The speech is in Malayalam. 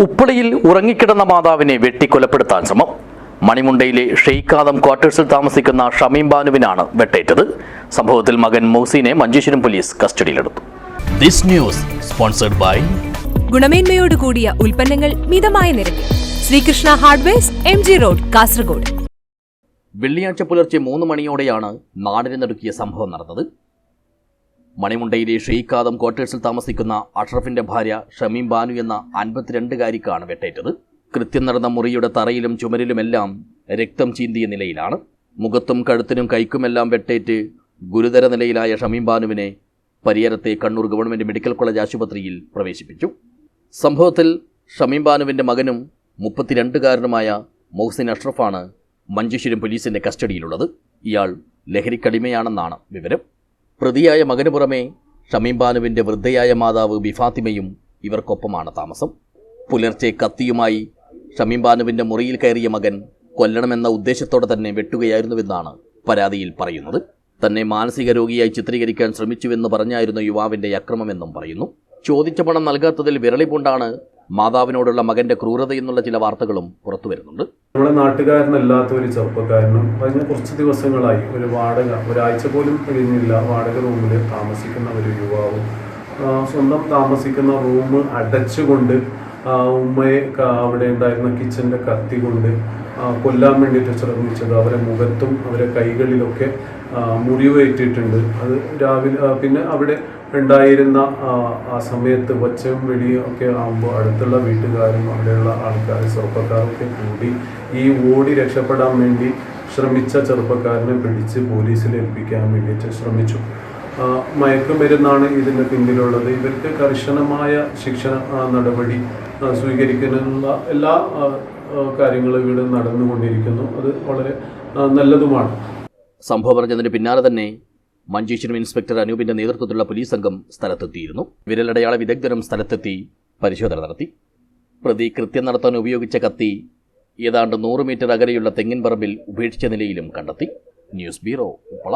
ഉപ്പളയിൽ ഉറങ്ങിക്കിടന്ന മാതാവിനെ വെട്ടിക്കൊലപ്പെടുത്താൻ ശ്രമം. മണിമുണ്ടയിലെ ഷെയ്ഖാദം ക്വാർട്ടേഴ്സിൽ താമസിക്കുന്ന ഷമീം ബാനുവിനാണ് വെട്ടേറ്റത്. സംഭവത്തിൽ മകൻ മൗസീനെ മഞ്ചേശ്വരം പോലീസ് കസ്റ്റഡിയിലെടുത്തു. ദിസ് ന്യൂസ് സ്പോൺസർഡ് ബൈ ഗുണമേന്മയോട് കൂടിയ ഉൽപ്പന്നങ്ങൾ മിതമായ നിരക്കിൽ Sreekrishna hardwares, MG road, Kasaragod. വെള്ളിയാഴ്ച പുലർച്ചെ 3 മണിയോടെയാണ് നാടിനെ നടുക്കിയ സംഭവം നടന്നത്. മണിമുണ്ടയിലെ ഷെയ്ഖാദം ക്വാർട്ടേഴ്സിൽ താമസിക്കുന്ന അഷ്റഫിന്റെ ഭാര്യ ഷമീം ബാനു എന്ന 52-കാരിക്കാണ് വെട്ടേറ്റത്. കൃത്യം നടന്ന മുറിയുടെ തറയിലും ചുമരിലുമെല്ലാം രക്തം ചീന്തിയ നിലയിലാണ്. മുഖത്തും കഴുത്തിനും കൈക്കുമെല്ലാം വെട്ടേറ്റ് ഗുരുതര നിലയിലായ ഷമീം ബാനുവിനെ പരിയാരത്തെ കണ്ണൂർ ഗവൺമെന്റ് മെഡിക്കൽ കോളേജ് ആശുപത്രിയിൽ പ്രവേശിപ്പിച്ചു. സംഭവത്തിൽ ഷമീം ബാനുവിന്റെ മകനും 32-കാരനുമായ മൗസിൻ അഷ്റഫാണ് മഞ്ചേശ്വരം പോലീസിന്റെ കസ്റ്റഡിയിലുള്ളത്. ഇയാൾ ലഹരിക്കടിമയാണെന്നാണ് വിവരം. പ്രതിയായ മകന് പുറമെ ഷമീം ബാനുവിന്റെ വൃദ്ധയായ മാതാവ് ബിഫാത്തിമയും ഇവർക്കൊപ്പമാണ് താമസം. പുലർച്ചെ കത്തിയുമായി ഷമീം ബാനുവിന്റെ മുറിയിൽ കയറിയ മകൻ കൊല്ലണമെന്ന ഉദ്ദേശത്തോടെ തന്നെ വെട്ടുകയായിരുന്നുവെന്നാണ് പരാതിയിൽ പറയുന്നത്. തന്നെ മാനസിക രോഗിയായി ചിത്രീകരിക്കാൻ ശ്രമിച്ചുവെന്ന് പറഞ്ഞായിരുന്നു യുവാവിന്റെ അക്രമമെന്നും പറയുന്നു. ചോദിച്ച പണം നൽകാത്തതിൽ വിരളി പൂണ്ടാണ് മാതാവിനോടുള്ള മകന്റെ ക്രൂരതയെന്നുള്ള ചില വാർത്തകളും പുറത്തുവരുന്നുണ്ട്. നമ്മളെ നാട്ടുകാരനല്ലാത്ത ഒരു ചെറുപ്പക്കാരനും കഴിഞ്ഞ കുറച്ച് ദിവസങ്ങളായി ഒരാഴ്ച പോലും കഴിഞ്ഞില്ല വാടക റൂമിൽ താമസിക്കുന്ന ഒരു യുവാവും സ്വന്തം താമസിക്കുന്ന റൂം അടച്ചുകൊണ്ട് ഉമ്മയെ അവിടെ ഉണ്ടായിരുന്ന കിച്ചൻ്റെ കത്തി കൊണ്ട് കൊല്ലാൻ വേണ്ടിയിട്ട് ശ്രമിച്ചത്. അവരെ മുഖത്തും അവരെ കൈകളിലൊക്കെ മുറിവേറ്റിട്ടുണ്ട്. അത് രാവിലെ പിന്നെ അവിടെ ഉണ്ടായിരുന്ന ആ സമയത്ത് ഒച്ചയും വെളിയും ഒക്കെ ആകുമ്പോൾ അടുത്തുള്ള വീട്ടുകാരും അവിടെയുള്ള ആൾക്കാർ ചെറുപ്പക്കാരൊക്കെ കൂടി ഈ ഓടി രക്ഷപ്പെടാൻ വേണ്ടി ശ്രമിച്ച ചെറുപ്പക്കാരനെ പിടിച്ച് പോലീസിൽ ഏൽപ്പിക്കാൻ വേണ്ടിയിട്ട് ശ്രമിച്ചു. മയക്കുമരുന്നാണ് ഇതിന് പിന്നിലുള്ളത്. ഇവർക്ക് കർശനമായ ശിക്ഷ നടപടി സ്വീകരിക്കാനുള്ള എല്ലാ കാര്യങ്ങളും ഇവിടെ നടന്നുകൊണ്ടിരിക്കുന്നു. അത് വളരെ നല്ലതുമാണ്. സംഭവം അറിഞ്ഞതിന് പിന്നാലെ തന്നെ മഞ്ചേശ്വരം ഇൻസ്പെക്ടർ അനൂപിന്റെ നേതൃത്വത്തിലുള്ള പോലീസ് സംഘം സ്ഥലത്തെത്തിയിരുന്നു. വിരലടയാള വിദഗ്ധരും സ്ഥലത്തെത്തി പരിശോധന നടത്തി. പ്രതി കൃത്യം നടത്താൻ ഉപയോഗിച്ച കത്തി ഏതാണ്ട് 100 മീറ്റർ അകലെയുള്ള തെങ്ങിൻ പറമ്പിൽ ഉപേക്ഷിച്ച നിലയിലും കണ്ടെത്തി. News bureau, Uppala.